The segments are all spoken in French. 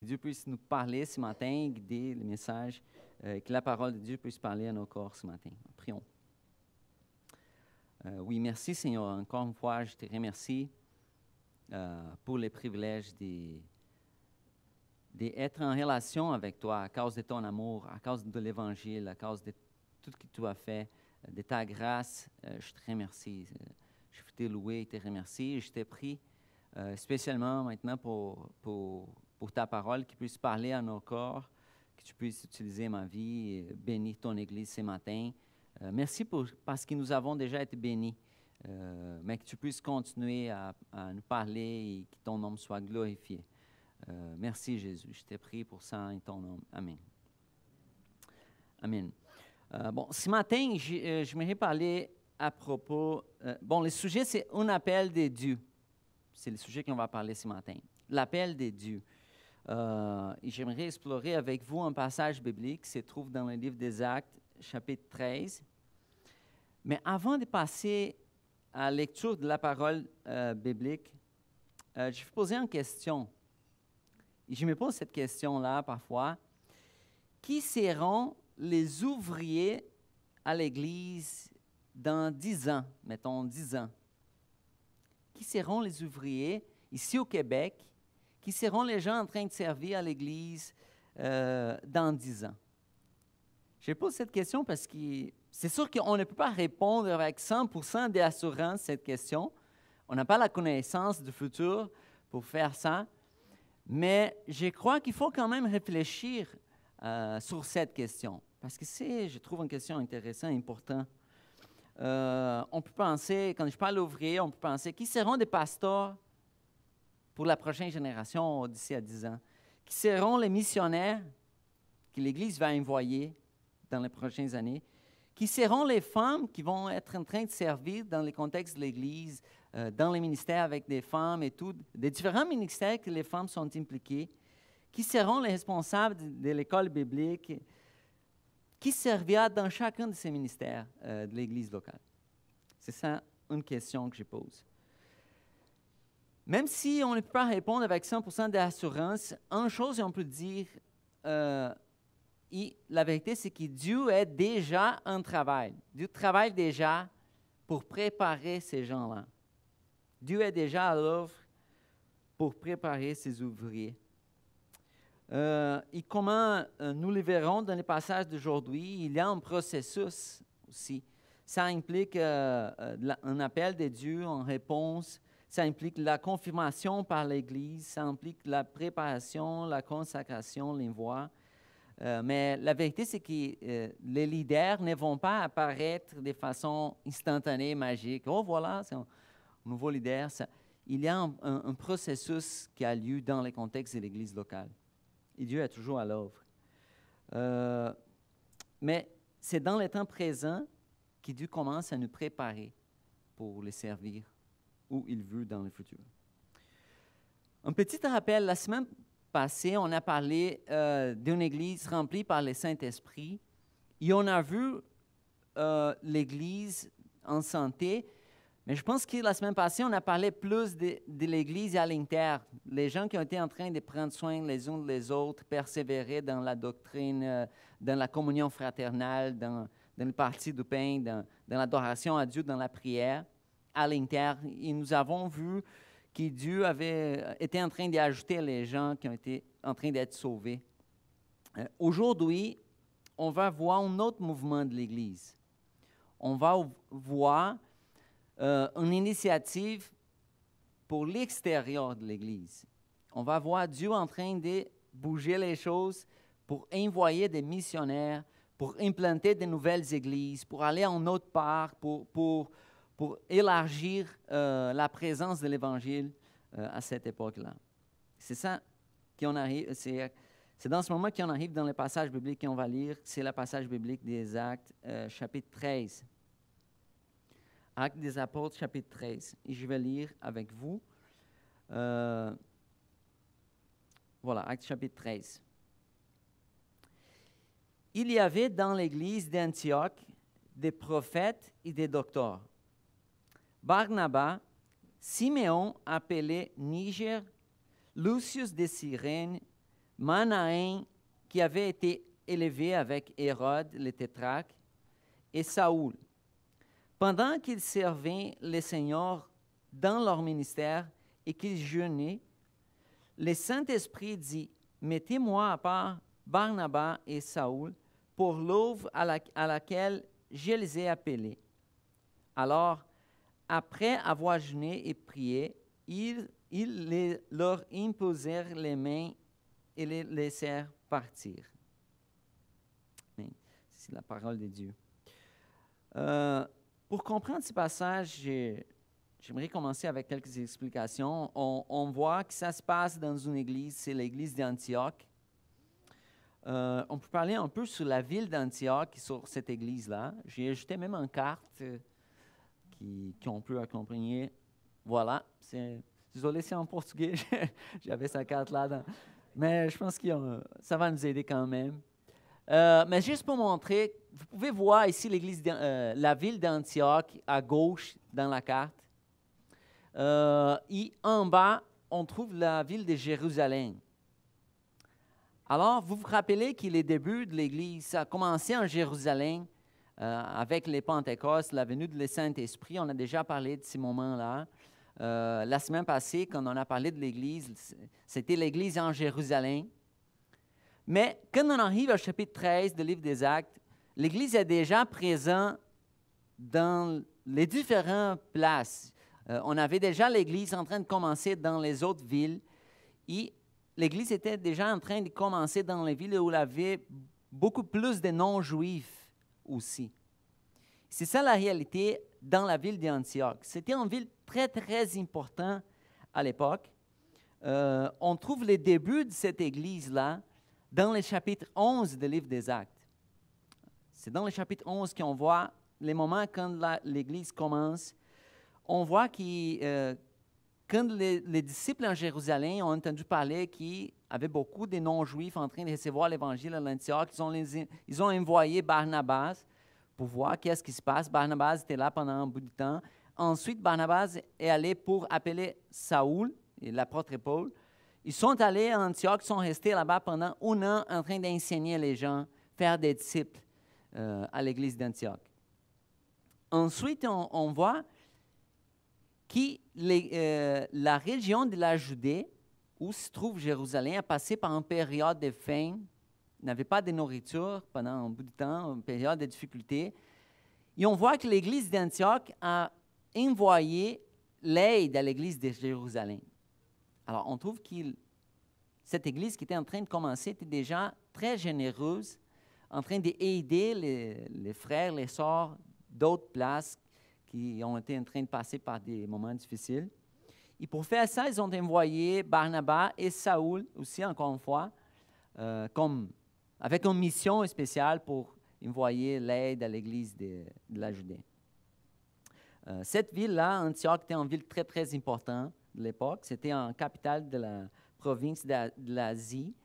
Dieu puisse nous parler ce matin, guider le message, que la parole de Dieu puisse parler à nos corps ce matin. Prions. Oui, merci Seigneur. Encore une fois, je te remercie pour le privilège d'être en relation avec toi à cause de ton amour, à cause de l'Évangile, à cause de tout ce que tu as fait, de ta grâce. Je te remercie. Je veux te louer et te remercier. Je te prie spécialement maintenant pour ta parole qui puisse parler à nos corps, que tu puisses utiliser ma vie et bénir ton Église ce matin. Merci parce que nous avons déjà été bénis, mais que tu puisses continuer à nous parler et que ton nom soit glorifié. Merci Jésus, je te prie pour ça en ton nom. Amen. Amen. Ce matin, j'aimerais parler à propos... le sujet, c'est un appel de Dieu. C'est le sujet qu'on va parler ce matin. L'appel de Dieu. Et j'aimerais explorer avec vous un passage biblique qui se trouve dans le livre des Actes, chapitre 13. Mais avant de passer à la lecture de la parole biblique, je vais poser une question. Et je me pose cette question-là parfois. Qui seront les ouvriers à l'Église dans 10 ans, mettons 10 ans? Qui seront les ouvriers ici au Québec? Qui seront les gens en train de servir à l'Église dans 10 ans? Je pose cette question parce que c'est sûr qu'on ne peut pas répondre avec 100% d'assurance à cette question. On n'a pas la connaissance du futur pour faire ça. Mais je crois qu'il faut quand même réfléchir sur cette question. Parce que je trouve une question intéressante, importante. On peut penser, quand je parle d'ouvriers, on peut penser qui seront des pasteurs pour la prochaine génération d'ici à 10 ans? Qui seront les missionnaires que l'Église va envoyer dans les prochaines années? Qui seront les femmes qui vont être en train de servir dans le contexte de l'Église, dans les ministères avec des femmes et tout, des différents ministères que les femmes sont impliquées? Qui seront les responsables de l'école biblique? Qui servira dans chacun de ces ministères de l'Église locale? C'est ça une question que je pose. Même si on ne peut pas répondre avec 100% d'assurance, une chose on peut dire, et la vérité c'est que Dieu est déjà en travail. Dieu travaille déjà pour préparer ces gens-là. Dieu est déjà à l'œuvre pour préparer ses ouvriers. Et comment nous le verrons dans les passages d'aujourd'hui, il y a un processus aussi. Ça implique un appel de Dieu en réponse, ça implique la confirmation par l'Église, ça implique la préparation, la consacration, l'envoi. Mais la vérité, c'est que les leaders ne vont pas apparaître de façon instantanée, magique. Oh, voilà, c'est un nouveau leader. Il y a un processus qui a lieu dans le contexte de l'Église locale. Et Dieu est toujours à l'œuvre. Mais c'est dans le temps présent que Dieu commence à nous préparer pour le servir où il veut dans le futur. Un petit rappel, la semaine passée, on a parlé d'une Église remplie par le Saint-Esprit et on a vu l'Église en santé. Mais je pense que la semaine passée, on a parlé plus de l'Église à l'interne. Les gens qui ont été en train de prendre soin les uns des autres, persévérer dans la doctrine, dans la communion fraternelle, dans le parti du pain, dans l'adoration à Dieu, dans la prière, à l'interne. Et nous avons vu que Dieu avait été en train d'ajouter les gens qui ont été en train d'être sauvés. Aujourd'hui, on va voir un autre mouvement de l'Église. On va voir une initiative pour l'extérieur de l'Église. On va voir Dieu en train de bouger les choses pour envoyer des missionnaires, pour implanter de nouvelles églises, pour aller en autre part, pour élargir la présence de l'Évangile à cette époque-là. C'est ça qu'on arrive, c'est dans ce moment qu'on arrive dans le passage biblique qu'on va lire. C'est le passage biblique des Actes, chapitre 13. Actes des Apôtres, chapitre 13. Et je vais lire avec vous. Voilà, Actes chapitre 13. Il y avait dans l'église d'Antioche des prophètes et des docteurs. Barnabas, Siméon appelé Niger, Lucius de Cyrène, Manahen, qui avait été élevé avec Hérode, le tétrarque, et Saoul. Pendant qu'ils servaient le Seigneur dans leur ministère et qu'ils jeûnaient, le Saint-Esprit dit, « Mettez-moi à part Barnabas et Saoul pour l'œuvre à laquelle je les ai appelés. » Alors, après avoir jeûné et prié, ils leur imposèrent les mains et les laissèrent partir. C'est la parole de Dieu. Pour comprendre ce passage, j'aimerais commencer avec quelques explications. On voit que ça se passe dans une église, c'est l'église d'Antioche. On peut parler un peu sur la ville d'Antioche, sur cette église-là. J'ai ajouté même une carte qu'on peut accompagner. Voilà. Désolé, c'est en portugais. J'avais sa carte là. Mais je pense que ça va nous aider quand même. Mais juste pour montrer, vous pouvez voir ici la ville d'Antioche à gauche dans la carte. Et en bas, on trouve la ville de Jérusalem. Alors, vous vous rappelez que les débuts de l'Église, ça a commencé en Jérusalem avec les Pentecôtes, la venue du Saint-Esprit. On a déjà parlé de ces moments-là. La semaine passée, quand on a parlé de l'Église, c'était l'Église en Jérusalem. Mais quand on arrive au chapitre 13 du livre des Actes, l'Église est déjà présente dans les différentes places. On avait déjà l'Église en train de commencer dans les autres villes et l'Église était déjà en train de commencer dans les villes où il y avait beaucoup plus de non-juifs aussi. C'est ça la réalité dans la ville d'Antioche. C'était une ville très, très importante à l'époque. On trouve les débuts de cette Église-là dans le chapitre 11 du livre des Actes. C'est dans le chapitre 11 qu'on voit les moments quand l'Église commence. On voit que quand les disciples en Jérusalem ont entendu parler qu'il y avait beaucoup de non-juifs en train de recevoir l'Évangile à l'Antioche, ils ont envoyé Barnabas pour voir qu'est-ce qui se passe. Barnabas était là pendant un bout de temps. Ensuite, Barnabas est allé pour appeler Saoul, et l'apôtre Paul. Ils sont allés à Antioche, sont restés là-bas pendant 1 an en train d'enseigner les gens, faire des disciples à l'église d'Antioche. Ensuite, on voit que la région de la Judée, où se trouve Jérusalem, a passé par une période de faim, n'avait pas de nourriture pendant un bout de temps, une période de difficulté. Et on voit que l'église d'Antioche a envoyé l'aide à l'église de Jérusalem. Alors, on trouve que cette église qui était en train de commencer était déjà très généreuse, en train d'aider les frères, les sœurs d'autres places qui ont été en train de passer par des moments difficiles. Et pour faire ça, ils ont envoyé Barnabas et Saoul aussi, encore une fois, avec une mission spéciale pour envoyer l'aide à l'église de la Judée. Cette ville-là, Antioche, était une ville très, très importante de l'époque. C'était en capitale de la province de l'Asie.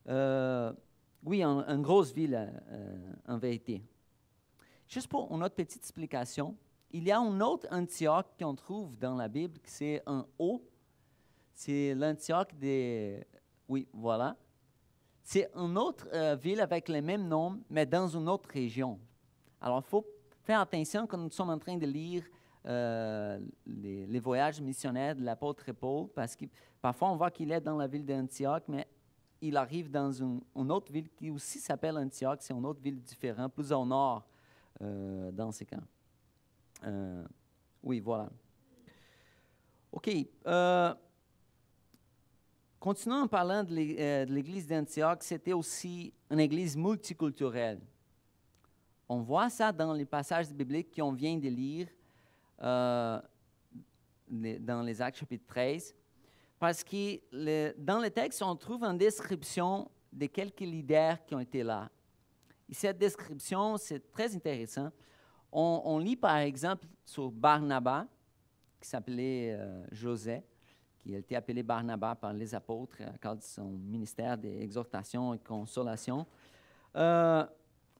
Oui, une grosse ville en vérité. Juste pour une autre petite explication, il y a une autre Antioche qu'on trouve dans la Bible, c'est un O. C'est l'Antioche de... Oui, voilà. C'est une autre ville avec le même nom, mais dans une autre région. Alors, il faut faire attention quand nous sommes en train de lire les voyages missionnaires de l'apôtre Paul, parce que parfois on voit qu'il est dans la ville d'Antioche, mais il arrive dans une autre ville qui aussi s'appelle Antioche, c'est une autre ville différente, plus au nord dans ces cas. Oui, voilà. OK. Continuons en parlant de l'église d'Antioche, c'était aussi une église multiculturelle. On voit ça dans les passages bibliques qu'on vient de lire dans les Actes chapitre 13, parce que dans le texte, on trouve une description de quelques leaders qui ont été là. Et cette description, c'est très intéressant. On lit par exemple sur Barnabas, qui s'appelait José, qui a été appelé Barnabas par les apôtres à cause de son ministère d'exhortation et de consolation. Un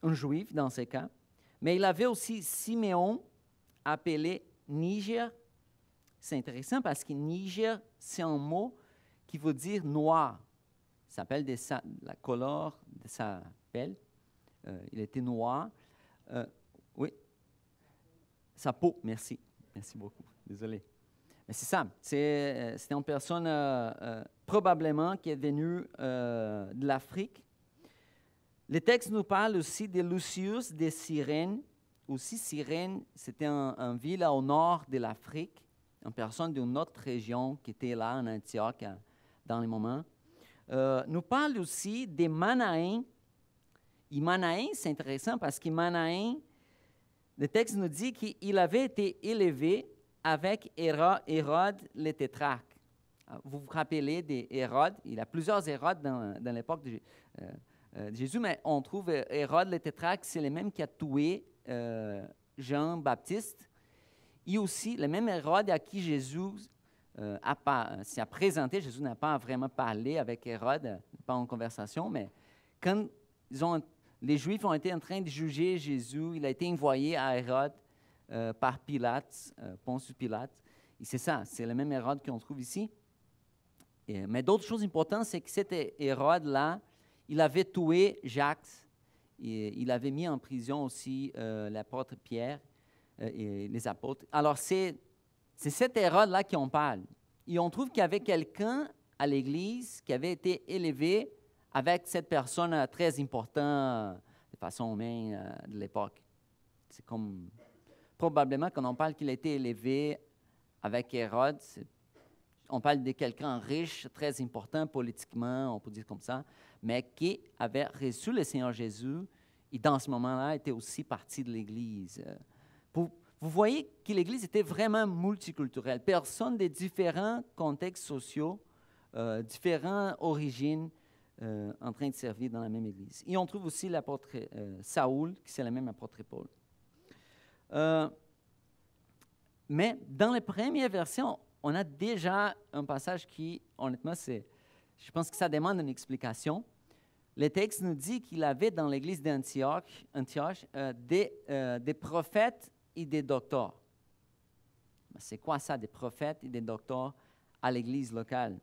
juif dans ce cas. Mais il avait aussi Siméon, appelé Niger. C'est intéressant parce que Niger, c'est un mot qui veut dire noir. sa pelle la couleur de sa pelle, il était noir. Oui, sa peau, merci. Merci beaucoup, désolé. Mais c'est ça, c'était une personne probablement qui est venue de l'Afrique. Le texte nous parle aussi de Lucius de Cyrène. Aussi, Cyrène, c'était une ville au nord de l'Afrique, une personne d'une autre région qui était là en Antioche dans les moments. Nous parle aussi des Manahéens. Et Manahéens, c'est intéressant parce que Manahéens, le texte nous dit qu'il avait été élevé avec Hérode le tétrarque. Vous vous rappelez d'Hérode, il y a plusieurs Hérodes dans l'époque de Jésus, mais on trouve Hérode le tétrarque, c'est le même qui a tué Jean-Baptiste, et aussi le même Hérode à qui Jésus s'est présenté. Jésus n'a pas vraiment parlé avec Hérode, pas en conversation, mais quand les Juifs ont été en train de juger Jésus, il a été envoyé à Hérode par Pilate, Pontius Pilate. Et c'est ça, c'est le même Hérode qu'on trouve ici. Mais d'autres choses importantes, c'est que cet Hérode-là, il avait tué Jacques, et il avait mis en prison aussi l'apôtre Pierre et les apôtres. Alors, c'est cet Hérode-là qu'on parle. Et on trouve qu'il y avait quelqu'un à l'Église qui avait été élevé avec cette personne très importante de façon humaine de l'époque. C'est comme, probablement, quand on parle qu'il a été élevé avec Hérode, on parle de quelqu'un riche, très important politiquement, on peut dire comme ça, mais qui avait reçu le Seigneur Jésus et dans ce moment-là était aussi partie de l'Église. Vous voyez que l'Église était vraiment multiculturelle. Personnes de différents contextes sociaux, différentes origines, en train de servir dans la même Église. Et on trouve aussi l'apôtre Saoul, qui c'est le même apôtre Paul. Mais dans les premières versions, on a déjà un passage qui, honnêtement, je pense que ça demande une explication. Le texte nous dit qu'il avait dans l'église d'Antioche des prophètes et des docteurs. C'est quoi ça, des prophètes et des docteurs à l'église locale?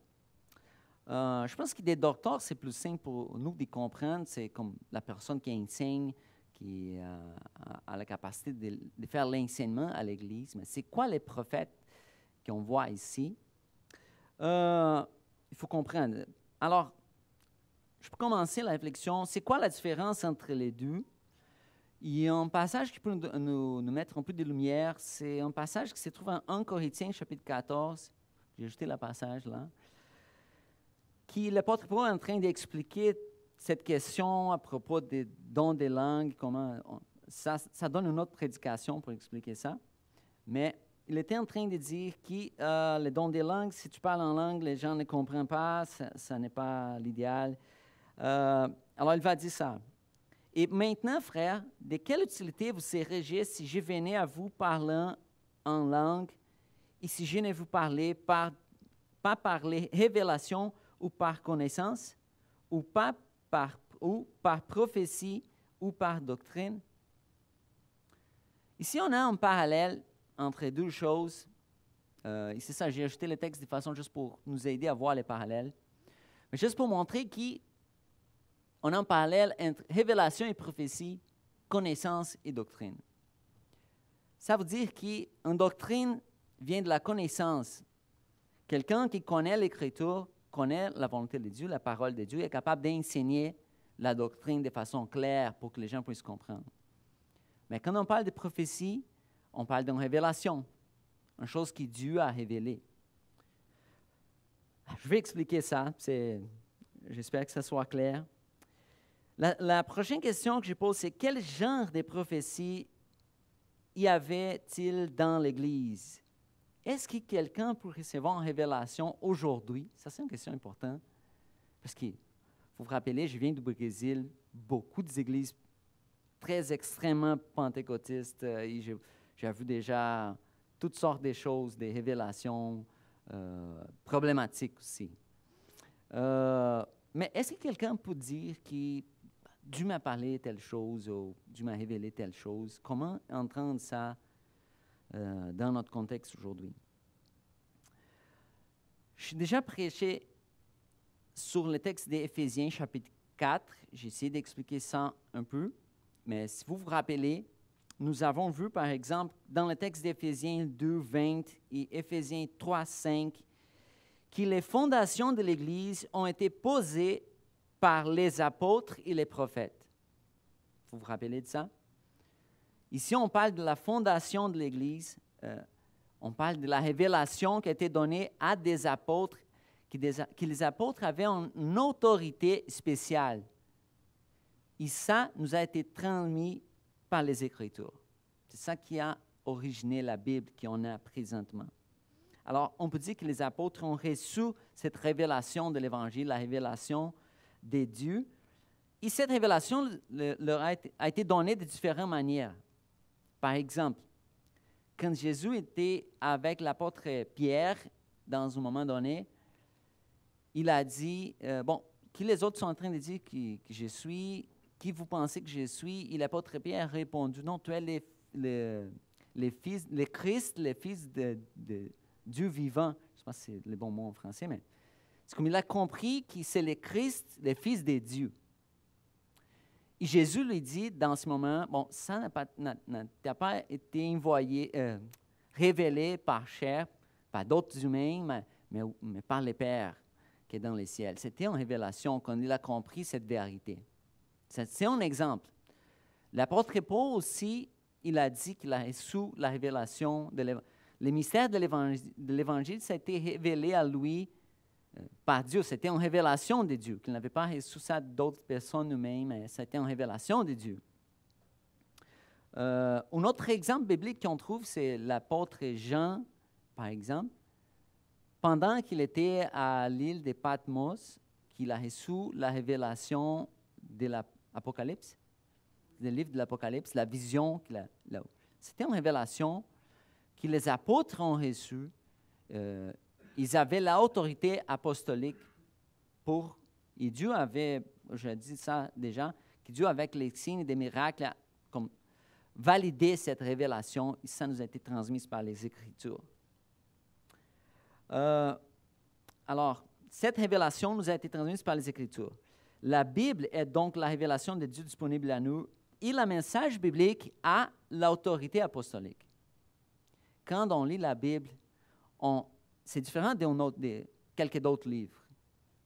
Je pense que des docteurs, c'est plus simple pour nous de comprendre. C'est comme la personne qui enseigne, qui a la capacité de faire l'enseignement à l'église. Mais c'est quoi les prophètes qu'on voit ici? Il faut comprendre. Alors, je peux commencer la réflexion. C'est quoi la différence entre les deux? Il y a un passage qui peut nous mettre un peu de lumière. C'est un passage qui se trouve en 1 Corinthiens, chapitre 14. J'ai ajouté le passage là. Qui l'apôtre Paul est en train d'expliquer cette question à propos des dons des langues. Ça donne une autre prédication pour expliquer ça. Mais il était en train de dire que les dons des langues, si tu parles en langue, les gens ne comprennent pas, ça n'est pas l'idéal. Alors, il va dire ça. Et maintenant, frères, de quelle utilité vous seriez si je venais à vous parlant en langue et si je ne vous parlais pas par les révélations ou par connaissance, ou par prophétie ou par doctrine? Ici, on a un parallèle entre deux choses. Et c'est ça, j'ai ajouté le texte de façon juste pour nous aider à voir les parallèles. Mais juste pour montrer qu'on a un parallèle entre révélation et prophétie, connaissance et doctrine. Ça veut dire qu'une doctrine vient de la connaissance. Quelqu'un qui connaît l'Écriture, connaît la volonté de Dieu, la parole de Dieu, est capable d'enseigner la doctrine de façon claire pour que les gens puissent comprendre. Mais quand on parle de prophétie, on parle d'une révélation, une chose que Dieu a révélée. Je vais expliquer ça, j'espère que ça soit clair. La prochaine question que je pose, c'est quel genre de prophétie y avait-il dans l'Église? Est-ce que quelqu'un peut recevoir une révélation aujourd'hui? Ça, c'est une question importante. Parce qu'il faut vous rappeler, je viens du Brésil, beaucoup d'églises très extrêmement pentecôtistes. Et j'ai vu déjà toutes sortes de choses, des révélations problématiques aussi. Mais est-ce que quelqu'un peut dire que Dieu m'a parlé telle chose ou Dieu m'a révélé telle chose? Comment entendre ça dans notre contexte aujourd'hui? J'ai déjà prêché sur le texte d'Éphésiens, chapitre 4. J'ai essayé d'expliquer ça un peu, mais si vous vous rappelez, nous avons vu, par exemple, dans le texte d'Éphésiens 2, 20 et Éphésiens 3, 5, que les fondations de l'Église ont été posées par les apôtres et les prophètes. Vous vous rappelez de ça? Ici, on parle de la fondation de l'Église. On parle de la révélation qui a été donnée à des apôtres, que les apôtres avaient une autorité spéciale. Et ça nous a été transmis par les Écritures. C'est ça qui a originé la Bible qu'on a présentement. Alors, on peut dire que les apôtres ont reçu cette révélation de l'Évangile, la révélation des dieux. Et cette révélation leur a été donnée de différentes manières. Par exemple, quand Jésus était avec l'apôtre Pierre, dans un moment donné, il a dit, qui les autres sont en train de dire que je suis, qui vous pensez que je suis? Et l'apôtre Pierre a répondu, non, tu es le Christ, le Fils de Dieu vivant. Je ne sais pas si c'est le bon mot en français, mais c'est comme il a compris que c'est le Christ, le Fils de Dieu. Et Jésus lui dit dans ce moment, ça n'a pas été envoyé, révélé par chair, par d'autres humains, mais par le Père qui est dans les ciels. C'était une révélation quand il a compris cette vérité. C'est un exemple. L'apôtre Paul aussi, il a dit qu'il a reçu la révélation de l'Évangile. Le mystère de l'Évangile, ça a été révélé à lui par Dieu. C'était une révélation de Dieu. Il n'avait pas reçu ça d'autres personnes humaines, mais c'était une révélation de Dieu. Un autre exemple biblique qu'on trouve, c'est l'apôtre Jean, par exemple. Pendant qu'il était à l'île de Patmos, qu'il a reçu la révélation de l'Apocalypse, le livre de l'Apocalypse, la vision qu'il a là. C'était une révélation que les apôtres ont reçue. Ils avaient l'autorité apostolique et Dieu avait, je dis ça déjà, que Dieu avec les signes et des miracles a validé cette révélation et ça nous a été transmis par les Écritures. Alors, cette révélation nous a été transmise par les Écritures. La Bible est donc la révélation de Dieu disponible à nous et le message biblique a l'autorité apostolique. Quand on lit la Bible, c'est différent de quelques autres livres,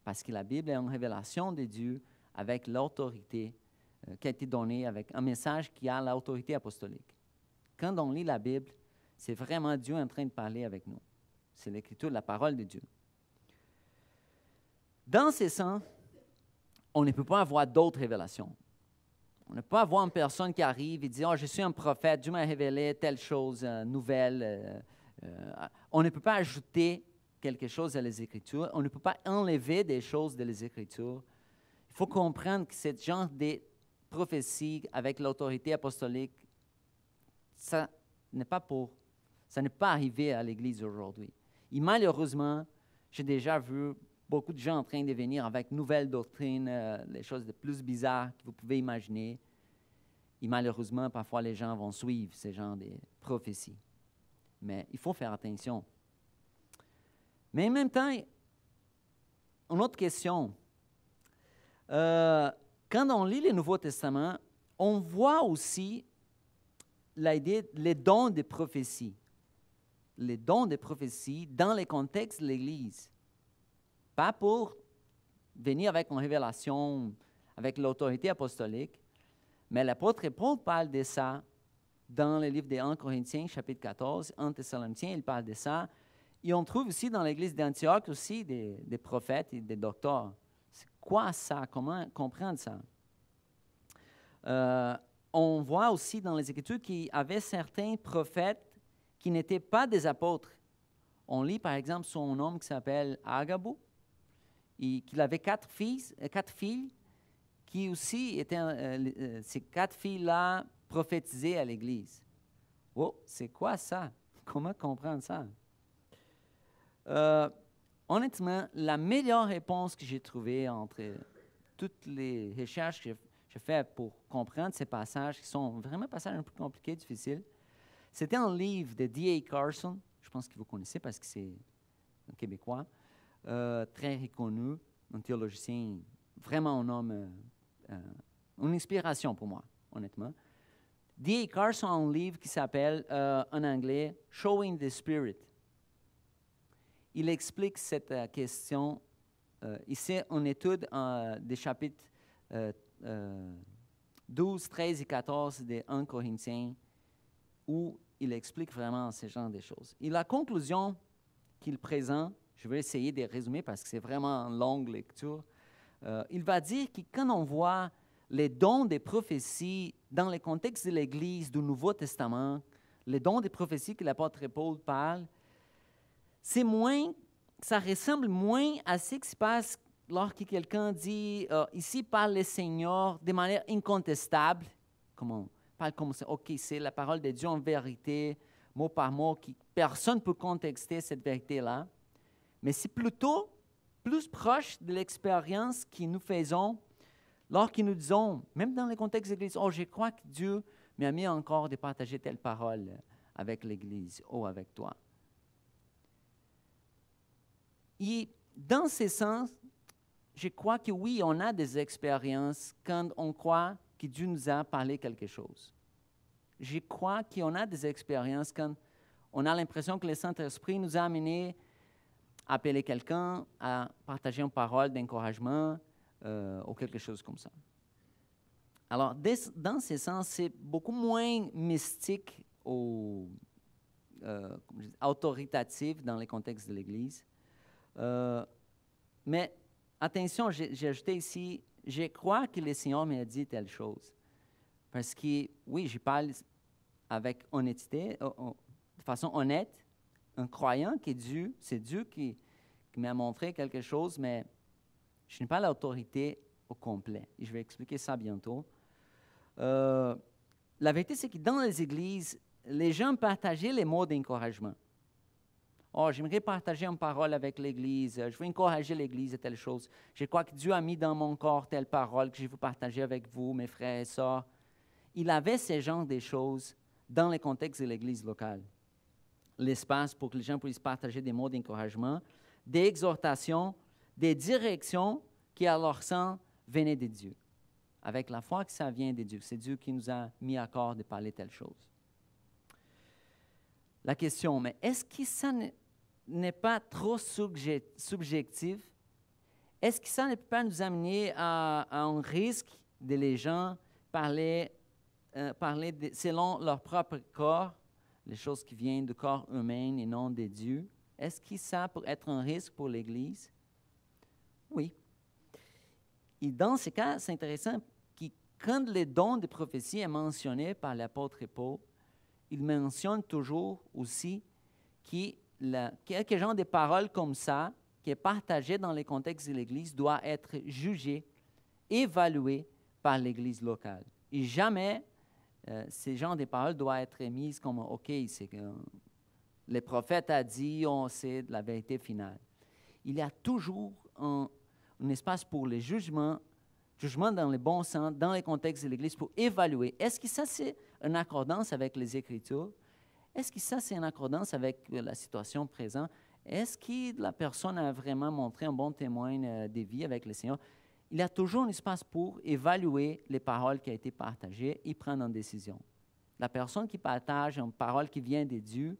parce que la Bible est une révélation de Dieu avec l'autorité qui a été donnée, avec un message qui a l'autorité apostolique. Quand on lit la Bible, c'est vraiment Dieu en train de parler avec nous. C'est l'Écriture, la parole de Dieu. Dans ce sens, on ne peut pas avoir d'autres révélations. On ne peut pas avoir une personne qui arrive et dit « Oh, je suis un prophète, Dieu m'a révélé telle chose nouvelle. » On ne peut pas ajouter quelque chose à les Écritures. On ne peut pas enlever des choses de les Écritures. Il faut comprendre que ce genre de prophétie avec l'autorité apostolique, ça n'est pas arrivé à l'Église aujourd'hui. Et malheureusement, j'ai déjà vu beaucoup de gens en train de venir avec nouvelles doctrines, les choses les plus bizarres que vous pouvez imaginer. Et malheureusement, parfois, les gens vont suivre ce genre de prophéties. Mais il faut faire attention. Mais en même temps, une autre question. Quand on lit le Nouveau Testament, on voit aussi les dons de prophétie. Les dons de prophétie dans le contexte de l'Église. Pas pour venir avec une révélation, avec l'autorité apostolique, mais l'apôtre Paul parle de ça dans le livre de 1 Corinthiens, chapitre 14, 1 Thessaloniciens, il parle de ça. Et on trouve aussi dans l'église d'Antioche aussi des prophètes et des docteurs. C'est quoi ça? Comment comprendre ça? On voit aussi dans les Écritures qu'il y avait certains prophètes qui n'étaient pas des apôtres. On lit par exemple son nom qui s'appelle Agabus, et qu'il avait quatre filles qui aussi étaient, ces 4 filles-là prophétisaient à l'Église. Oh, c'est quoi ça? Comment comprendre ça? Honnêtement, la meilleure réponse que j'ai trouvée entre toutes les recherches que j'ai faites pour comprendre ces passages, qui sont vraiment passages un peu compliqués, difficiles, c'était un livre de D.A. Carson, je pense que vous connaissez parce que c'est un Québécois, très reconnu. un théologien, vraiment un homme, une inspiration pour moi, honnêtement. D.A. Carson a un livre qui s'appelle, en anglais, Showing the Spirit. Il explique cette question. Ici, une étude des chapitres 12, 13 et 14 de 1 Corinthiens, où il explique vraiment ce genre de choses. Et la conclusion qu'il présente, je vais essayer de résumer parce que c'est vraiment une longue lecture. Il va dire que quand on voit les dons des prophéties dans le contexte de l'Église du Nouveau Testament, les dons des prophéties que l'apôtre Paul parle, ça ressemble moins à ce qui se passe lorsque quelqu'un dit ici parle le Seigneur de manière incontestable, parle comme ça, ok, c'est la parole de Dieu en vérité, mot par mot, personne ne peut contester cette vérité-là, mais c'est plutôt plus proche de l'expérience que nous faisons lorsque nous disons, même dans le contexte de l'Église, oh, je crois que Dieu m'a mis encore de partager telle parole avec l'Église ou avec toi. Et dans ce sens, je crois que oui, on a des expériences quand on croit que Dieu nous a parlé quelque chose. Je crois qu'on a des expériences quand on a l'impression que le Saint-Esprit nous a amenés à appeler quelqu'un, à partager une parole d'encouragement ou quelque chose comme ça. Alors, dans ce sens, c'est beaucoup moins mystique ou autoritatif dans le contexte de l'Église. Mais attention, j'ai ajouté ici, je crois que le Seigneur m'a dit telle chose. Parce que, oui, je parle avec honnêteté, de façon honnête, en croyant que c'est Dieu qui m'a montré quelque chose, mais je n'ai pas l'autorité au complet. Et je vais expliquer ça bientôt. La vérité, c'est que dans les églises, les gens partageaient les mots d'encouragement. Oh, j'aimerais partager une parole avec l'Église, je veux encourager l'Église à telle chose. Je crois que Dieu a mis dans mon corps telle parole que je veux partager avec vous, mes frères et sœurs. Il avait ce genre de choses dans le contexte de l'Église locale. L'espace pour que les gens puissent partager des mots d'encouragement, des exhortations, des directions qui, à leur sens, venaient de Dieu. Avec la foi que ça vient de Dieu. C'est Dieu qui nous a mis à cœur de parler telle chose. La question, mais est-ce que ça n'est pas trop subjectif? Est-ce que ça ne peut pas nous amener à un risque de les gens parler selon leur propre corps, les choses qui viennent du corps humain et non de Dieu? Est-ce que ça peut être un risque pour l'Église? Oui. Et dans ce cas, c'est intéressant que quand le don de prophétie est mentionné par l'apôtre Paul, il mentionne toujours aussi que quelque genre de paroles comme ça, qui est partagé dans les contextes de l'Église, doit être jugé, évalué par l'Église locale. Et jamais ces genres de paroles doivent être mises comme « OK, c'est que le prophète a dit, c'est la vérité finale ». Il y a toujours un espace pour le jugement dans le bon sens, dans les contextes de l'Église, pour évaluer. Est-ce que ça, c'est une accordance avec les Écritures? Est-ce que ça, c'est une accordance avec la situation présente? Est-ce que la personne a vraiment montré un bon témoin de vie avec le Seigneur? Il y a toujours un espace pour évaluer les paroles qui ont été partagées et prendre une décision. La personne qui partage une parole qui vient de Dieu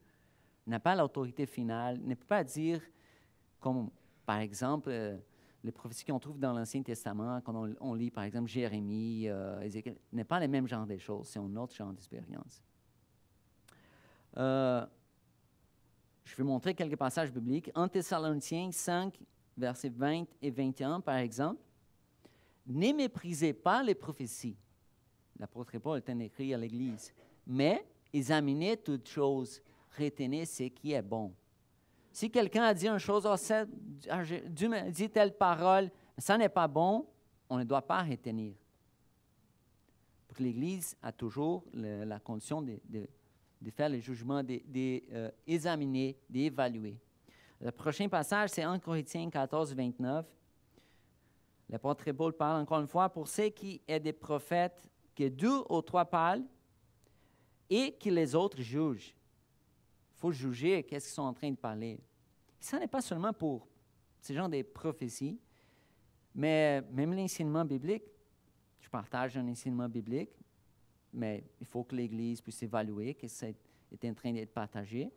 n'a pas l'autorité finale, ne peut pas dire, comme par exemple, les prophéties qu'on trouve dans l'Ancien Testament, quand on lit par exemple Jérémie, Ézéchiel, n'est pas le même genre de choses, c'est un autre genre d'expérience. Je vais montrer quelques passages bibliques. 1 Thessaloniciens 5, versets 20 et 21, par exemple. Ne méprisez pas les prophéties. L'apôtre Paul est écrit à l'Église. Mais examinez toutes choses, retenez ce qui est bon. Si quelqu'un a dit une chose, Dieu m'a dit telle parole, mais ça n'est pas bon, on ne doit pas retenir. Pour que l'Église a toujours la condition de faire le jugement, d'examiner, d'évaluer. Le prochain passage, c'est 1 Corinthiens 14, 29. L'apôtre Paul parle encore une fois pour ceux qui sont des prophètes, que 2 ou 3 parlent et que les autres jugent. Il faut juger qu'est-ce qu'ils sont en train de parler. Ça n'est pas seulement pour ce genre de prophéties, Mais même l'enseignement biblique, je partage un enseignement biblique, mais il faut que l'Église puisse évaluer que ça est en train d'être partagé.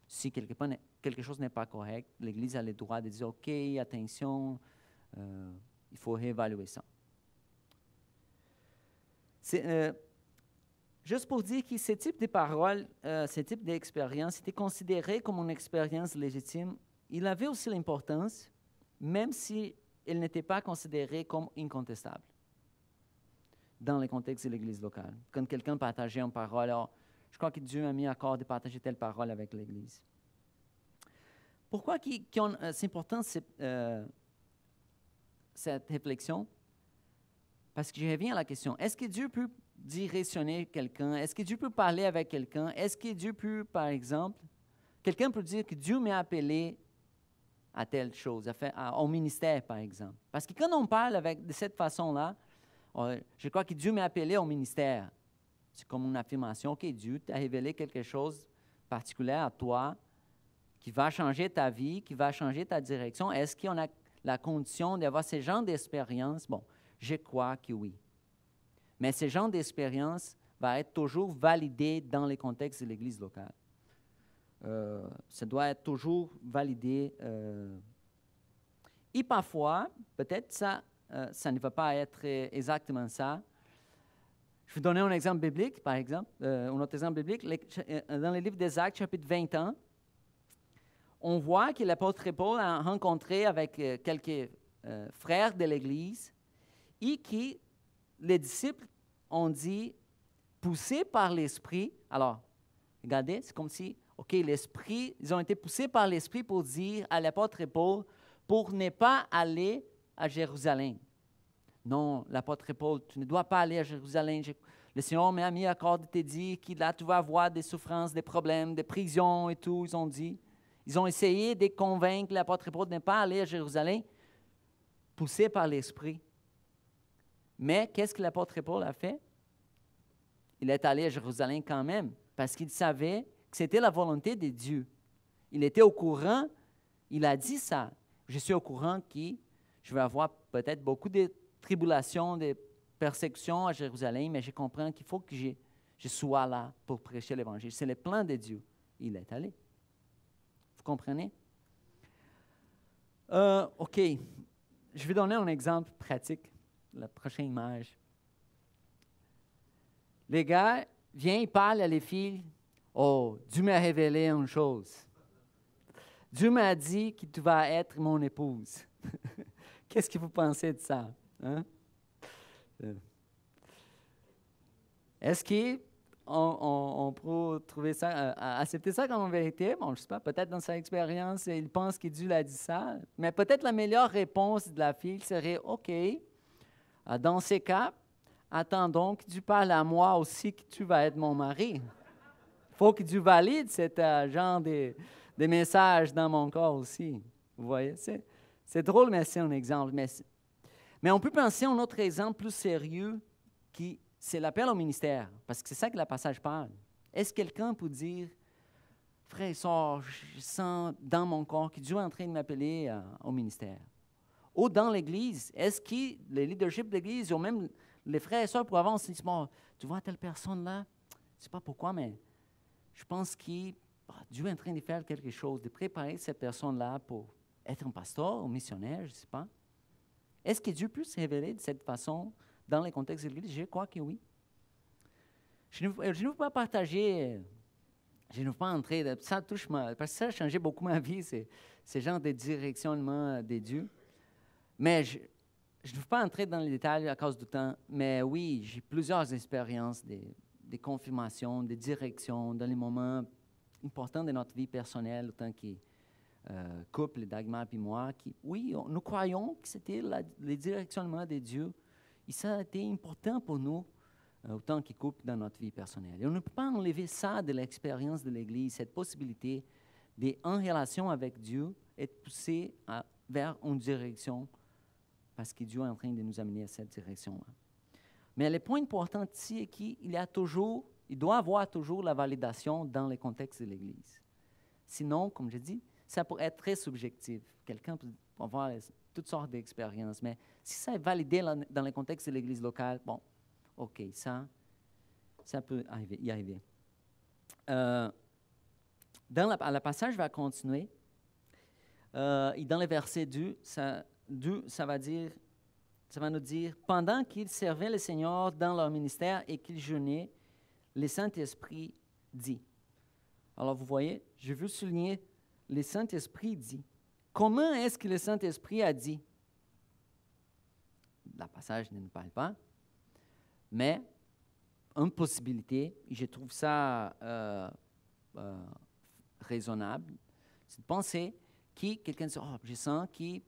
Si quelque chose n'est pas correct, l'Église a le droit de dire « OK, attention, il faut réévaluer ça ». Juste pour dire que ce type de paroles, ce type d'expérience était considéré comme une expérience légitime. Il avait aussi l'importance, même si elle n'était pas considérée comme incontestable dans le contexte de l'Église locale. Quand quelqu'un partageait une parole, alors, je crois que Dieu a mis accord de partager telle parole avec l'Église. Pourquoi c'est important cette réflexion? Parce que je reviens à la question, est-ce que Dieu peut directionner quelqu'un? Est-ce que Dieu peut parler avec quelqu'un? Est-ce que Dieu peut, par exemple, quelqu'un peut dire que Dieu m'a appelé à telle chose, au ministère, par exemple? Parce que quand on parle de cette façon-là, je crois que Dieu m'a appelé au ministère. C'est comme une affirmation, OK, Dieu t'a révélé quelque chose de particulier à toi qui va changer ta vie, qui va changer ta direction. Est-ce qu'on a la condition d'avoir ce genre d'expérience? Bon, je crois que oui. Mais ce genre d'expérience va être toujours validé dans le contexte de l'Église locale. Ça doit être toujours validé. Et parfois, peut-être ça ne va pas être exactement ça. Je vais donner un exemple biblique, par exemple. Un autre exemple biblique. Dans le livre des Actes, chapitre 21, on voit que l'apôtre Paul a rencontré avec quelques frères de l'Église et que les disciples ont dit, poussés par l'Esprit, alors, regardez, c'est comme si, OK, ils ont été poussés par l'Esprit pour dire à l'apôtre Paul, pour ne pas aller à Jérusalem. Non, l'apôtre Paul, tu ne dois pas aller à Jérusalem. Le Seigneur m'a mis à accord de te dire que là, tu vas avoir des souffrances, des problèmes, des prisons et tout, ils ont dit. Ils ont essayé de convaincre l'apôtre Paul de ne pas aller à Jérusalem, poussé par l'Esprit. Mais qu'est-ce que l'apôtre Paul a fait? Il est allé à Jérusalem quand même, parce qu'il savait que c'était la volonté de Dieu. Il était au courant, il a dit ça. Je suis au courant que je vais avoir peut-être beaucoup de tribulations, de persécutions à Jérusalem, mais je comprends qu'il faut que je sois là pour prêcher l'Évangile. C'est le plan de Dieu. Il est allé. Vous comprenez? OK. Je vais donner un exemple pratique. La prochaine image. Les gars viennent, ils parlent à les filles. Oh, Dieu m'a révélé une chose. Dieu m'a dit que tu vas être mon épouse. Qu'est-ce que vous pensez de ça? Hein? Est-ce qu'on peut trouver ça, accepter ça comme une vérité? Bon, je ne sais pas, peut-être dans sa expérience, il pense que Dieu l'a dit ça. Mais peut-être la meilleure réponse de la fille serait, OK, dans ces cas, attendons que Dieu parle à moi aussi que tu vas être mon mari. Il faut que Dieu valide ce genre de messages dans mon corps aussi. Vous voyez? C'est drôle, mais c'est un exemple. Mais on peut penser à un autre exemple plus sérieux, qui c'est l'appel au ministère, parce que c'est ça que le passage parle. Est-ce que quelqu'un peut dire, frère et soeur, je sens dans mon corps que Dieu est en train de m'appeler au ministère? Ou dans l'Église, est-ce que le leadership de l'Église, ou même les frères et sœurs pour avancer, disent, bon, tu vois telle personne-là, je ne sais pas pourquoi, mais je pense que Dieu est en train de faire quelque chose, de préparer cette personne-là pour être un pasteur ou missionnaire, je ne sais pas. Est-ce que Dieu peut se révéler de cette façon dans le contexte de l'Église? Je crois que oui. Je ne veux pas partager, je ne veux pas entrer, ça touche parce que ça a changé beaucoup ma vie, ce genre de directionnement de Dieu. Mais je ne veux pas entrer dans les détails à cause du temps, mais oui, j'ai plusieurs expériences de confirmation, de direction dans les moments importants de notre vie personnelle, autant que couple, Dagmar et moi, oui, nous croyons que c'était le directionnement de Dieu, et ça a été important pour nous, autant que couple, dans notre vie personnelle. Et on ne peut pas enlever ça de l'expérience de l'Église, cette possibilité d'être en relation avec Dieu, être poussé vers une direction, parce que Dieu est en train de nous amener à cette direction-là. Mais le point important ici est qu'il doit avoir toujours la validation dans le contexte de l'Église. Sinon, comme je dis, ça pourrait être très subjectif. Quelqu'un peut pour avoir toutes sortes d'expériences. Mais si ça est validé dans le contexte de l'Église locale, bon, OK, ça peut y arriver. Le passage va continuer. Et dans le verset 2, ça va nous dire, « Pendant qu'ils servaient le Seigneur dans leur ministère et qu'ils jeûnaient, le Saint-Esprit dit. » Alors, vous voyez, je veux souligner, le Saint-Esprit dit. Comment est-ce que le Saint-Esprit a dit? Le passage ne nous parle pas, mais une possibilité, et je trouve ça raisonnable, c'est de penser que quelqu'un dit, « Oh, je sens que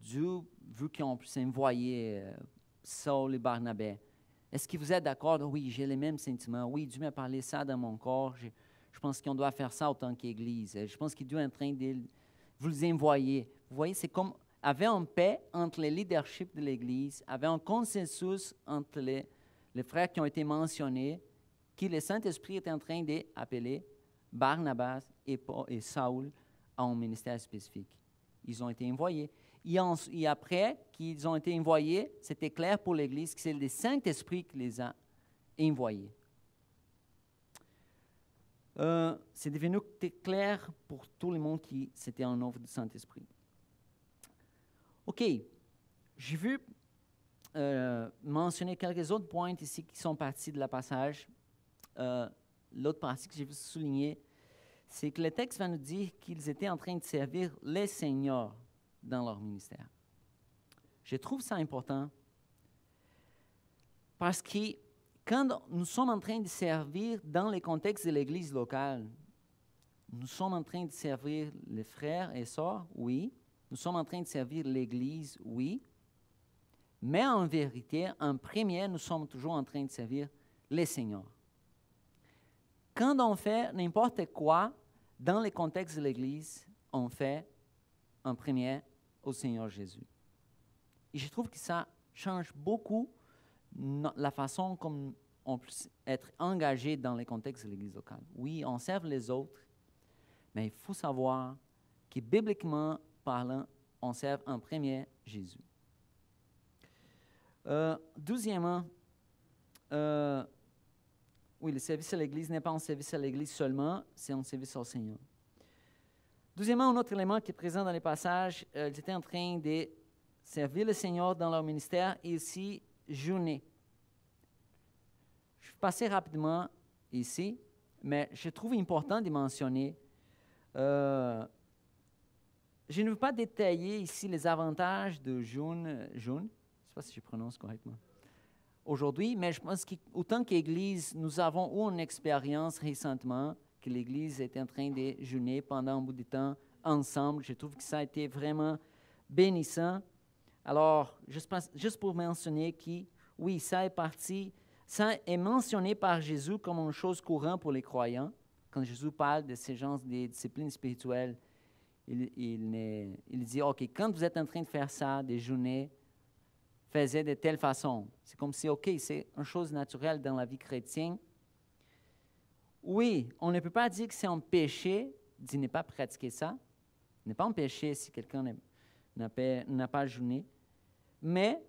Dieu veut qu'on puisse envoyer Saul et Barnabé. Est-ce que vous êtes d'accord? Oui, j'ai les mêmes sentiments. Oui, Dieu m'a parlé ça dans mon corps. Je pense qu'on doit faire ça en tant qu'Église. Je pense que Dieu est en train de vous les envoyer. » Vous voyez, c'est comme avait une paix entre le leadership de l'Église, avait un consensus entre les frères qui ont été mentionnés, que le Saint-Esprit est en train d'appeler Barnabas et Saul à un ministère spécifique. Ils ont été envoyés. Et après qu'ils ont été envoyés, c'était clair pour l'Église que c'est le Saint-Esprit qui les a envoyés. C'est devenu clair pour tout le monde que c'était un œuvre du Saint-Esprit. OK, j'ai vu mentionner quelques autres points ici qui sont partis de la passage. L'autre partie que j'ai vu souligner, c'est que le texte va nous dire qu'ils étaient en train de servir les seigneurs dans leur ministère. Je trouve ça important parce que quand nous sommes en train de servir dans le contexte de l'Église locale, nous sommes en train de servir les frères et sœurs, oui. Nous sommes en train de servir l'Église, oui. Mais en vérité, en premier, nous sommes toujours en train de servir les seigneurs. Quand on fait n'importe quoi dans le contexte de l'Église, on fait en premier au Seigneur Jésus. Et je trouve que ça change beaucoup la façon comme on peut être engagé dans le contexte de l'Église locale. Oui, on sert les autres, mais il faut savoir que bibliquement parlant, on sert en premier Jésus. Deuxièmement, oui, le service à l'Église n'est pas un service à l'Église seulement, c'est un service au Seigneur. Deuxièmement, un autre élément qui est présent dans les passages, ils étaient en train de servir le Seigneur dans leur ministère et aussi jeûner. Je vais passer rapidement ici, mais je trouve important de mentionner, je ne veux pas détailler ici les avantages de jeûne, je ne sais pas si je prononce correctement, aujourd'hui, mais je pense qu'autant qu'Église, nous avons eu une expérience récemment que l'Église était en train de jeûner pendant un bout de temps ensemble. Je trouve que ça a été vraiment bénissant. Alors, juste pour mentionner que, oui, ça est mentionné par Jésus comme une chose courante pour les croyants. Quand Jésus parle de ces genres de disciplines spirituelles, il dit, OK, quand vous êtes en train de faire ça, de jeûner, faites de telle façon. C'est comme si, OK, c'est une chose naturelle dans la vie chrétienne. Oui, on ne peut pas dire que c'est un péché de ne pas pratiquer ça. Ce n'est pas un péché si quelqu'un n'a pas jeûné. Mais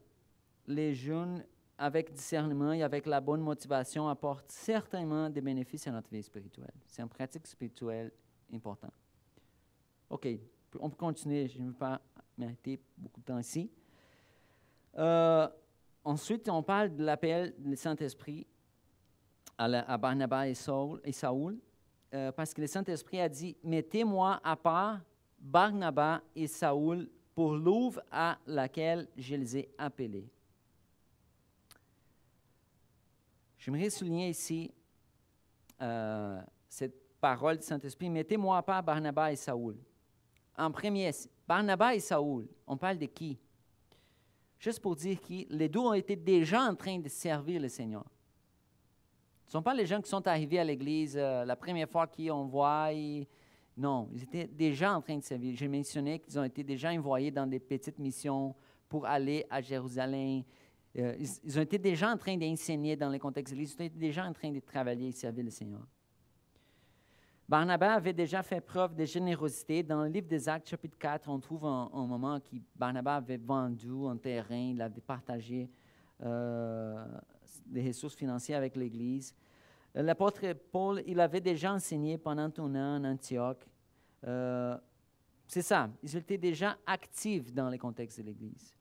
les jeûnes avec discernement et avec la bonne motivation apportent certainement des bénéfices à notre vie spirituelle. C'est une pratique spirituelle importante. OK, on peut continuer. Je ne veux pas m'arrêter beaucoup de temps ici. Ensuite, on parle de l'appel du Saint-Esprit à Barnabas et Saoul, parce que le Saint-Esprit a dit, « Mettez-moi à part Barnabas et Saoul pour l'œuvre à laquelle je les ai appelés. » J'aimerais souligner ici cette parole du Saint-Esprit, « Mettez-moi à part Barnabas et Saoul. » En premier, Barnabas et Saoul, on parle de qui? Juste pour dire que les deux ont été déjà en train de servir le Seigneur. Ce ne sont pas les gens qui sont arrivés à l'Église la première fois qu'on voit. Non, ils étaient déjà en train de servir. J'ai mentionné qu'ils ont été déjà envoyés dans des petites missions pour aller à Jérusalem. Ils ont été déjà en train d'enseigner dans le contexte de l'Église. Ils ont été déjà en train de travailler et servir le Seigneur. Barnabas avait déjà fait preuve de générosité. Dans le livre des Actes, chapitre 4, on trouve un moment où Barnabas avait vendu un terrain, il avait partagé des ressources financières avec l'Église. L'apôtre Paul, il avait déjà enseigné pendant un an en Antioche. C'est ça, ils étaient déjà actifs dans le contexte de l'Église.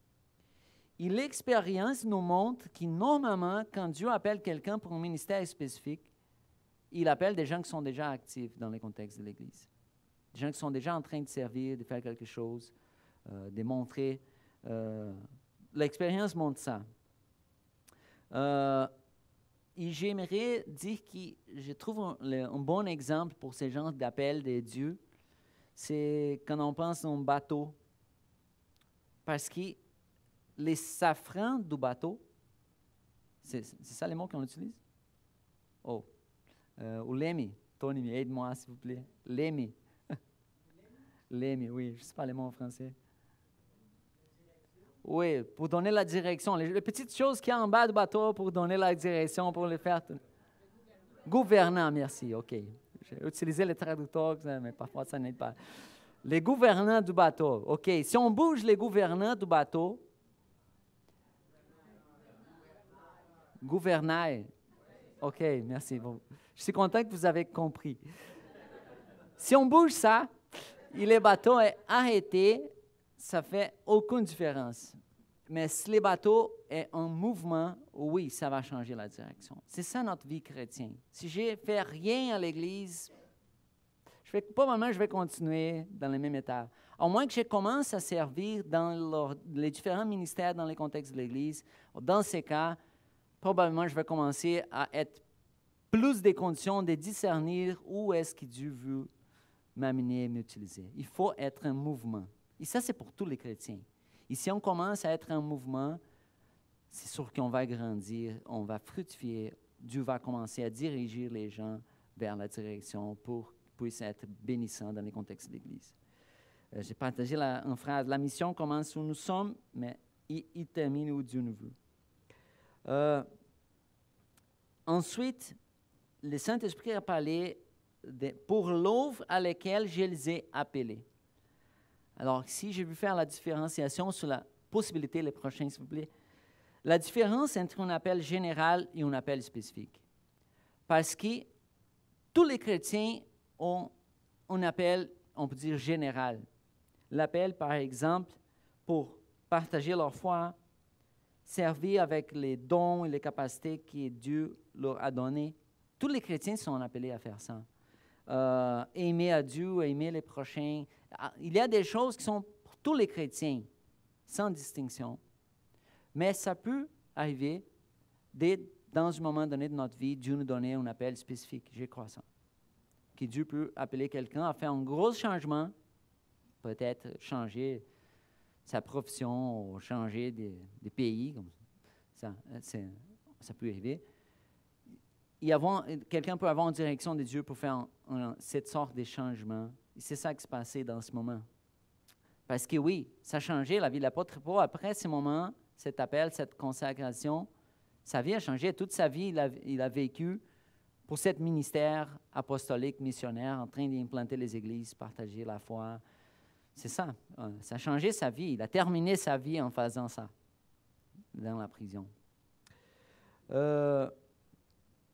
Et l'expérience nous montre que normalement, quand Dieu appelle quelqu'un pour un ministère spécifique, il appelle des gens qui sont déjà actifs dans le contexte de l'Église. Des gens qui sont déjà en train de servir, de faire quelque chose, de montrer. L'expérience montre ça. Et j'aimerais dire que je trouve un bon exemple pour ces gens d'appel de Dieu, c'est quand on pense à un bateau. Parce que les safrans du bateau, c'est ça les mots qu'on utilise? Oh. Ou Lémi. Tony, aide-moi s'il vous plaît. Lémi. Lémi, oui, je ne sais pas les mots en français. Oui, pour donner la direction. Les petites choses qu'il y a en bas du bateau pour donner la direction, pour les faire. Gouvernants, merci, OK. J'ai utilisé le traducteur, mais parfois ça n'aide pas. Les gouvernants du bateau. OK, si on bouge les gouvernants du bateau, gouvernail. OK, merci. Bon. Je suis content que vous avez compris. Si on bouge ça, et le bateau est arrêté, ça ne fait aucune différence. Mais si le bateau est en mouvement, oui, ça va changer la direction. C'est ça notre vie chrétienne. Si je ne fais rien à l'Église, probablement je vais continuer dans le même état. Au moins que je commence à servir dans les différents ministères dans les contextes de l'Église, dans ces cas, probablement je vais commencer à être plus des conditions de discernir où est-ce que Dieu veut m'amener et m'utiliser. Il faut être un mouvement. Et ça, c'est pour tous les chrétiens. Et si on commence à être un mouvement, c'est sûr qu'on va grandir, on va fructifier. Dieu va commencer à diriger les gens vers la direction pour qu'ils puissent être bénissants dans les contextes de l'Église. J'ai partagé une phrase. La mission commence où nous sommes, mais il termine où Dieu nous veut. Ensuite, le Saint-Esprit a parlé pour l'œuvre à laquelle je les ai appelés. Alors, ici, je vais faire la différenciation sur la possibilité, les prochains, s'il vous plaît. La différence entre un appel général et un appel spécifique. Parce que tous les chrétiens ont un appel, on peut dire, général. L'appel, par exemple, pour partager leur foi, servir avec les dons et les capacités que Dieu leur a donnés. Tous les chrétiens sont appelés à faire ça. Aimer à Dieu, aimer les prochains. Il y a des choses qui sont pour tous les chrétiens, sans distinction. Mais ça peut arriver, dans un moment donné de notre vie, Dieu nous donne un appel spécifique, je crois ça. Que Dieu peut appeler quelqu'un à faire un gros changement, peut-être changer sa profession ou changer des pays, comme ça, ça peut arriver. Quelqu'un peut avoir une direction de Dieu pour faire cette sorte de changement. Et c'est ça qui s'est passé dans ce moment. Parce que oui, ça a changé la vie de l'apôtre Paul. Après ce moment, cet appel, cette consacration, sa vie a changé. Toute sa vie, il a vécu pour ce ministère apostolique, missionnaire, en train d'implanter les églises, partager la foi. C'est ça. Ça a changé sa vie. Il a terminé sa vie en faisant ça, dans la prison.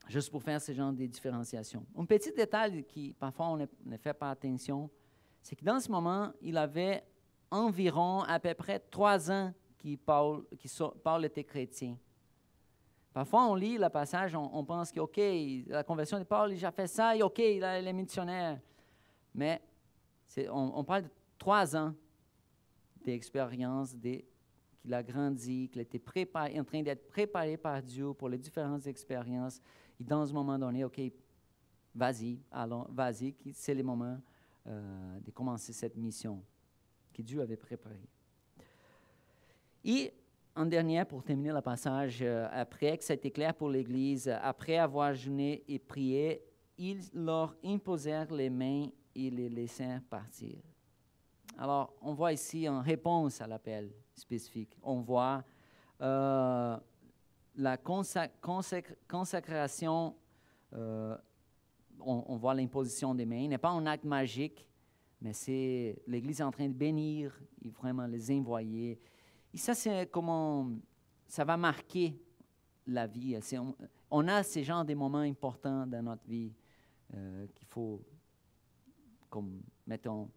Juste pour faire ce genre de différenciation. Un petit détail qui, parfois, on ne fait pas attention, c'est que dans ce moment, il avait environ à peu près 3 ans que Paul était chrétien. Parfois, on lit le passage, on pense que, OK, la conversion de Paul, il a fait ça, et OK, il est missionnaire. Mais on parle de 3 ans d'expérience, qu'il a grandi, qu'il était en train d'être préparé par Dieu pour les différentes expériences. Et dans un moment donné, OK, vas-y, c'est le moment de commencer cette mission que Dieu avait préparée. Et en dernier, pour terminer le passage, après que ça a été clair pour l'Église, après avoir jeûné et prié, ils leur imposèrent les mains et les laissèrent partir. Alors, on voit ici en réponse à l'appel spécifique, on voit la consécration on voit l'imposition des mains. Il n'est pas un acte magique, mais c'est l'Église est en train de bénir et vraiment les envoyer. Et ça, c'est comment ça va marquer la vie. On a ces genres de moments importants dans notre vie qu'il faut, comme, mettons,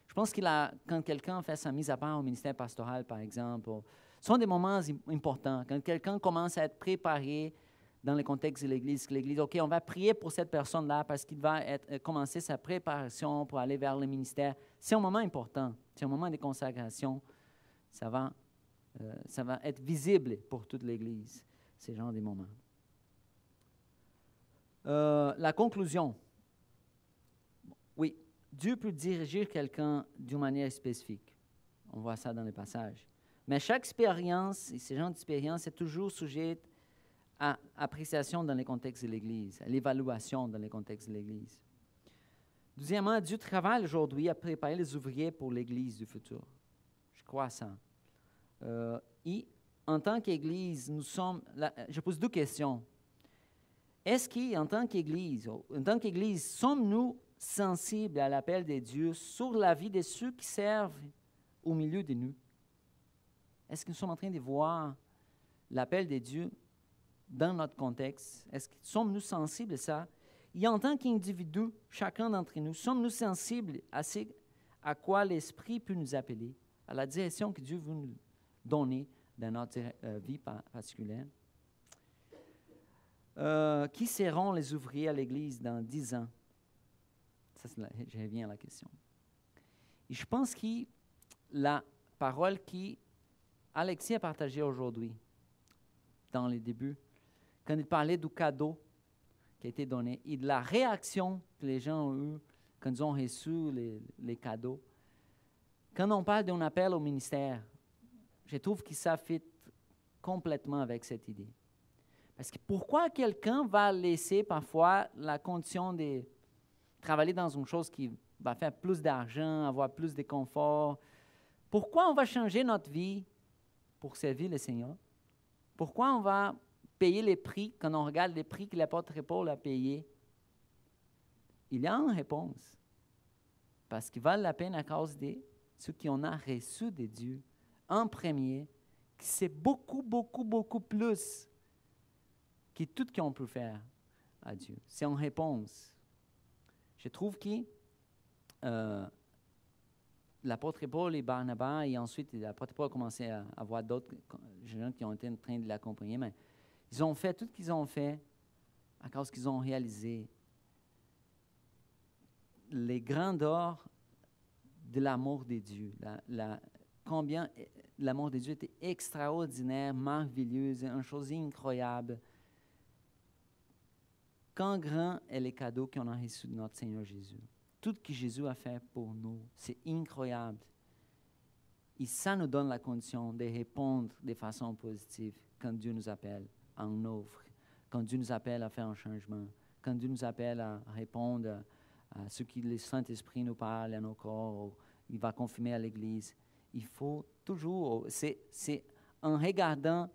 je pense quand quelqu'un fait sa mise à part au ministère pastoral, par exemple, ce sont des moments importants. Quand quelqu'un commence à être préparé dans le contexte de l'Église, OK, on va prier pour cette personne-là parce qu'il va commencer sa préparation pour aller vers le ministère. C'est un moment important. C'est un moment de consécration. Ça va être visible pour toute l'Église, ces genres de moments. La conclusion. Oui, Dieu peut diriger quelqu'un d'une manière spécifique. On voit ça dans les passages. Mais chaque expérience, et ces genres d'expérience, est toujours sujet à appréciation dans le contexte de l'Église, à l'évaluation dans le contexte de l'Église. Deuxièmement, Dieu travaille aujourd'hui à préparer les ouvriers pour l'Église du futur. Je crois à ça. Et en tant qu'Église, je pose deux questions. Est-ce qu'en tant qu'Église, sommes-nous sensibles à l'appel de Dieu sur la vie de ceux qui servent au milieu de nous? Est-ce que nous sommes en train de voir l'appel de Dieu dans notre contexte? Sommes-nous sensibles à ça? Et en tant qu'individu, chacun d'entre nous, sommes-nous sensibles à quoi l'Esprit peut nous appeler, à la direction que Dieu veut nous donner dans notre vie particulière? Qui seront les ouvriers à l'Église dans 10 ans? Ça, je reviens à la question. Et je pense que la parole qu'Alexis a partagée aujourd'hui, dans les débuts, quand il parlait du cadeau qui a été donné et de la réaction que les gens ont eue quand ils ont reçu les cadeaux, quand on parle d'un appel au ministère, je trouve que ça fit complètement avec cette idée. Parce que pourquoi quelqu'un va laisser parfois la condition de travailler dans une chose qui va faire plus d'argent, avoir plus de confort? Pourquoi on va changer notre vie pour servir le Seigneur? Pourquoi on va payer les prix quand on regarde les prix que l'apôtre Paul a payés? Il y a une réponse. Parce qu'ils valent la peine à cause de ce qu'on a reçu de Dieu en premier, qui c'est beaucoup, beaucoup, beaucoup plus que tout ce qu'on peut faire à Dieu. C'est une réponse. Je trouve que l'apôtre Paul et Barnabas, et ensuite l'apôtre Paul a commencé à avoir d'autres gens qui ont été en train de l'accompagner, mais ils ont fait tout ce qu'ils ont fait à cause qu'ils ont réalisé les grandeurs de l'amour de Dieu. Combien l'amour de Dieu était extraordinaire, merveilleux, une chose incroyable. Quand grand est le cadeau qu'on a reçu de notre Seigneur Jésus. Tout ce que Jésus a fait pour nous, c'est incroyable. Et ça nous donne la condition de répondre de façon positive quand Dieu nous appelle à une offre, quand Dieu nous appelle à faire un changement, quand Dieu nous appelle à répondre à ce que le Saint-Esprit nous parle à nos corps, il va confirmer à l'Église. Il faut toujours, c'est en regardant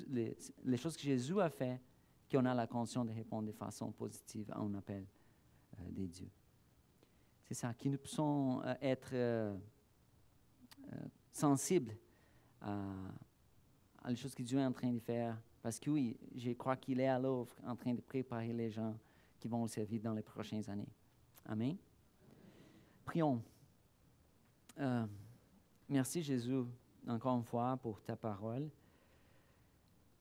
les choses que Jésus a fait qu'on a la conscience de répondre de façon positive à un appel de Dieu. C'est ça, que nous puissions être sensibles à les choses que Dieu est en train de faire. Parce que oui, je crois qu'il est à l'œuvre en train de préparer les gens qui vont le servir dans les prochaines années. Amen. Prions. Merci Jésus, encore une fois, pour ta parole.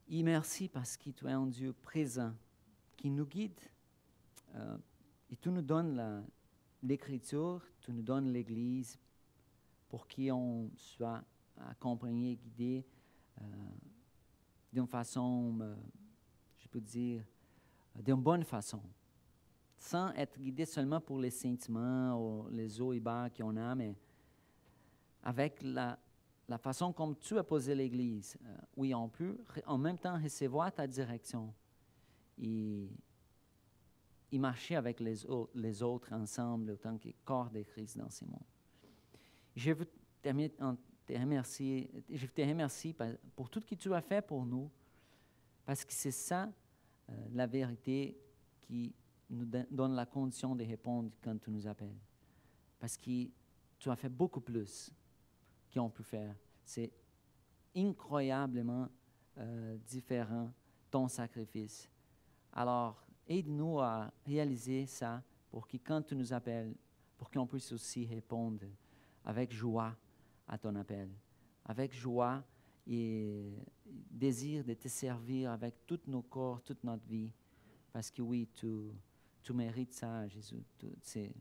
Et merci parce que tu es un Dieu présent, qui nous guide. Et tu nous donnes l'Écriture, tu nous donnes l'Église pour qu'on soit accompagné et guidé d'une façon, je peux dire, d'une bonne façon, sans être guidé seulement pour les sentiments ou les hauts et bas qu'on a, mais avec la façon comme tu as posé l'Église. Oui, on peut en même temps recevoir ta direction et marcher avec les autres ensemble autant que corps de Christ dans ce monde. Je veux te remercier pour tout ce que tu as fait pour nous, parce que c'est ça la vérité qui nous donnes la condition de répondre quand tu nous appelles. Parce que tu as fait beaucoup plus qu'on peut faire. C'est incroyablement différent ton sacrifice. Alors, aide-nous à réaliser ça pour que quand tu nous appelles, pour qu'on puisse aussi répondre avec joie à ton appel, avec joie et désir de te servir avec tout nos corps, toute notre vie. Parce que oui, tu mérites ça, Jésus. C'est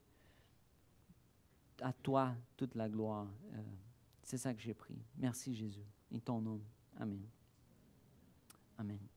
à toi toute la gloire. C'est ça que j'ai pris. Merci, Jésus. En ton nom. Amen. Amen.